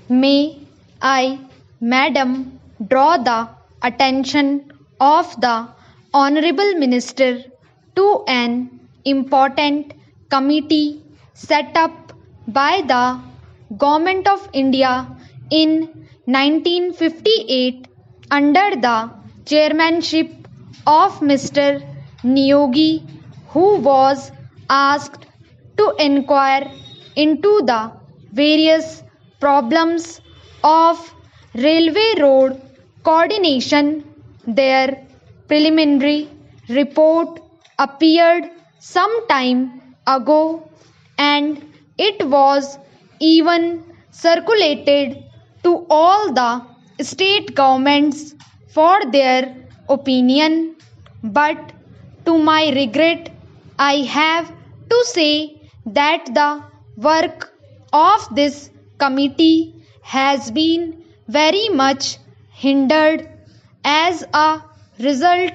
May I, Madam, draw the attention of the Honorable Minister to an important committee set up by the Government of India in 1958 under the chairmanship of Mr. Niyogi, who was asked to inquire into the various problems of railway road coordination. Their preliminary report appeared some time ago and it was even circulated to all the state governments for their opinion. But to my regret, I have to say that the work of this committee has been very much hindered as a result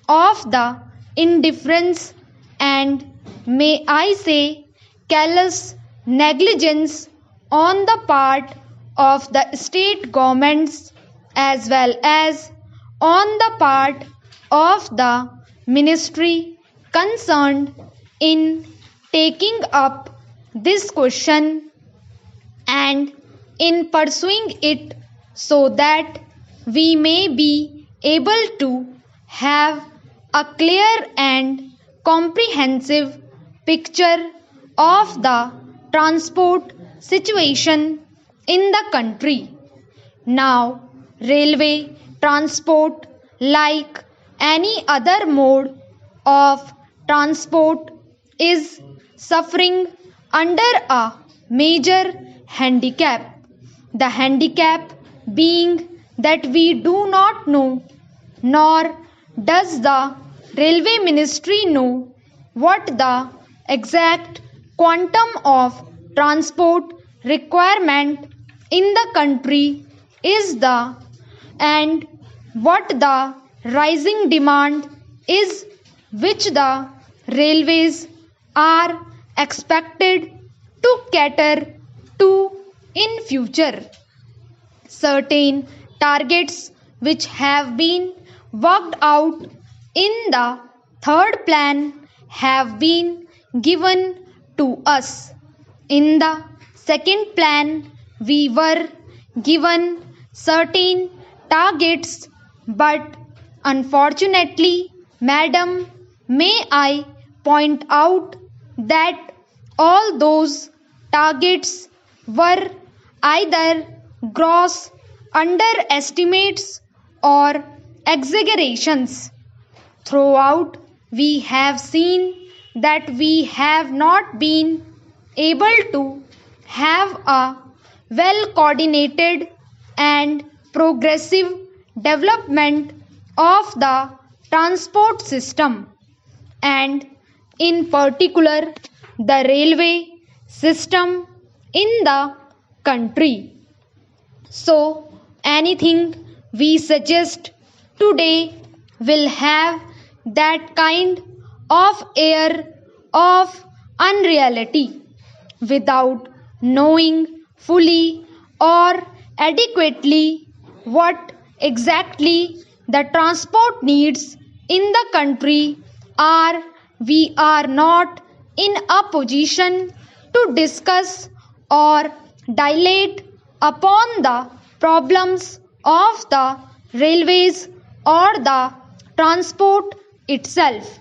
of the indifference and, may I say, callous negligence on the part of the state governments as well as on the part of the ministry concerned in taking up this question and in pursuing it so that we may be able to have a clear and comprehensive picture of the transport situation in the country. Now, railway transport, like any other mode of transport, is suffering under a major handicap. The handicap being that we do not know, nor does the railway ministry know, what the exact quantum of transport requirement in the country is the and what the rising demand is which the railways are expected to cater to in future. Certain targets which have been worked out in the third plan have been given to us. In the second plan, we were given certain targets, but unfortunately, Madam, may I point out that all those targets were either gross underestimates or exaggerations. Throughout, we have seen that we have not been able to have a well coordinated and progressive development of the transport system, and in particular the railway system in the country. So, anything we suggest today will have that kind of air of unreality without knowing fully or adequately what exactly the transport needs in the country are. We are not in a position to discuss or dilate upon the problems of the railways or the transport itself.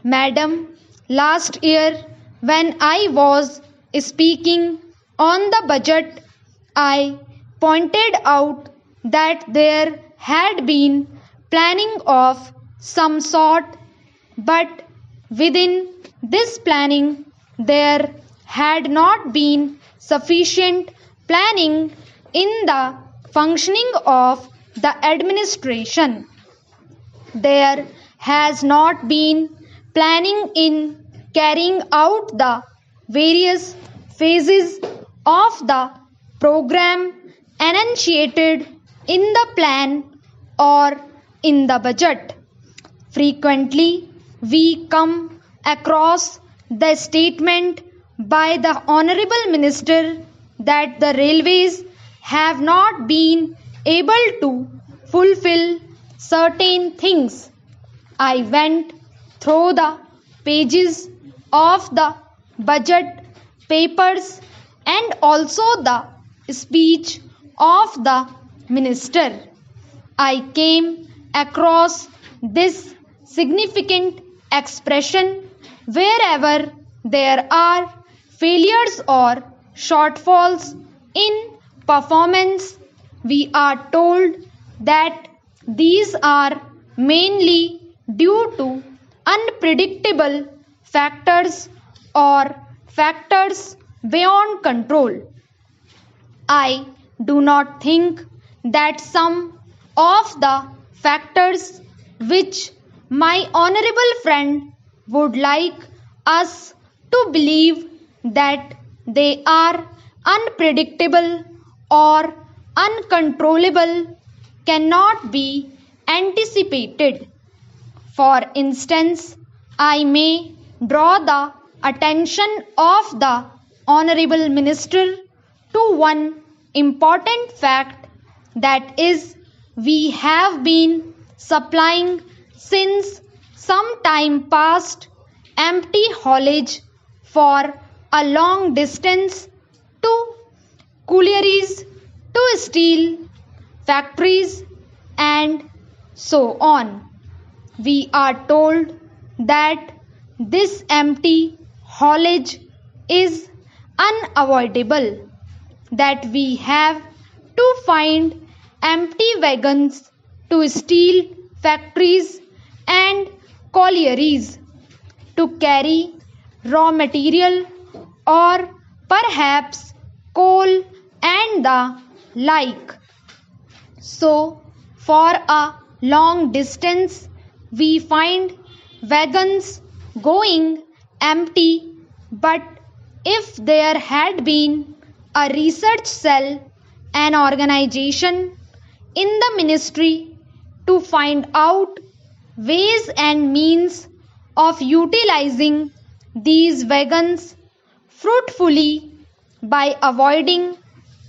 Madam, last year when I was speaking on the budget, I pointed out that there had been planning of some sort, but within this planning there had not been sufficient planning in the functioning of the administration. There has not been planning in carrying out the various phases of the program enunciated in the plan or in the budget. Frequently, we come across the statement by the Honorable Minister that the railways have not been able to fulfill certain things. I went through the pages of the budget papers and also the speech of the minister. I came across this significant expression: wherever there are failures or shortfalls in performance, we are told that these are mainly due to unpredictable factors or factors beyond control. I do not think that some of the factors which my honorable friend would like us to believe that they are unpredictable or uncontrollable cannot be anticipated. For instance, I may draw the attention of the honorable minister to one important fact, that is, we have been supplying since some time past empty haulage for a long distance to collieries, to steel factories, and so on. We are told that this empty haulage is unavoidable, that we have to find empty wagons to steel factories and collieries to carry raw material or perhaps coal and the like. So, for a long distance, we find wagons going empty, but if there had been a research cell, an organization in the ministry to find out ways and means of utilizing these wagons fruitfully by avoiding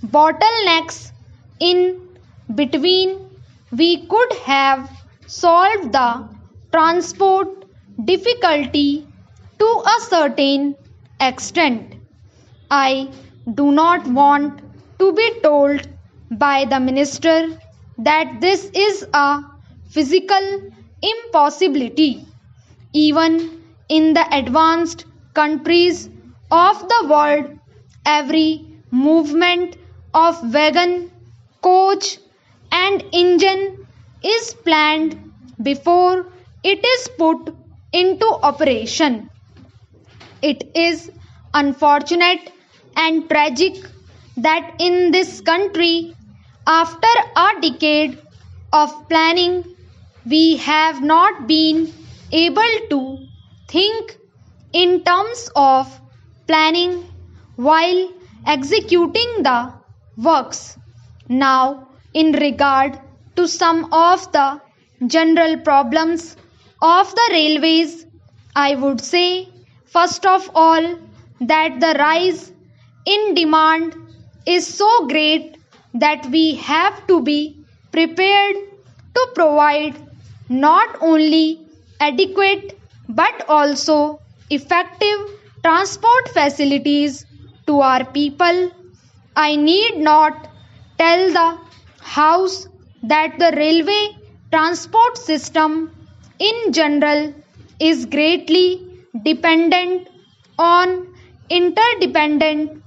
bottlenecks in between, we could have solved the transport difficulty to a certain extent. I do not want to be told by the minister that this is a physical impossibility. Even in the advanced countries of the world, every movement of wagon, coach, and engine is planned before it is put into operation. It is unfortunate and tragic that in this country, after a decade of planning, we have not been able to think in terms of planning while executing the works. Now, in regard to some of the general problems of the railways, I would say, first of all, that the rise in demand is so great that we have to be prepared to provide not only adequate but also effective transport facilities to our people. I need not tell the House that the railway transport system in general is greatly dependent on, interdependent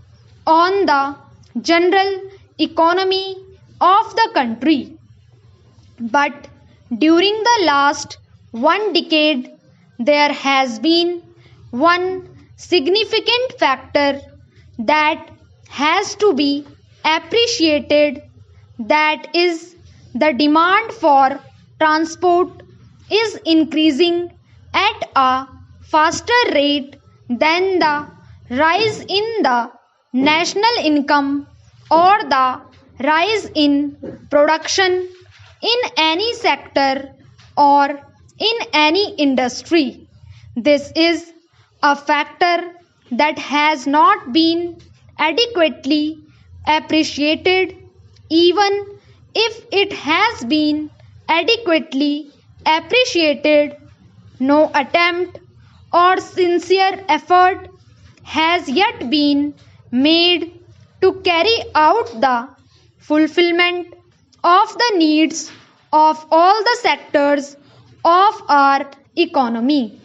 on the general economy of the country. But during the last one decade, there has been one significant factor that has to be appreciated, that is, the demand for transport is increasing at a faster rate than the rise in the national income or the rise in production in any sector or in any industry. This is a factor that has not been adequately appreciated even if it has been adequately appreciated. No attempt or sincere effort has yet been made to carry out the fulfillment of the needs of all the sectors of our economy.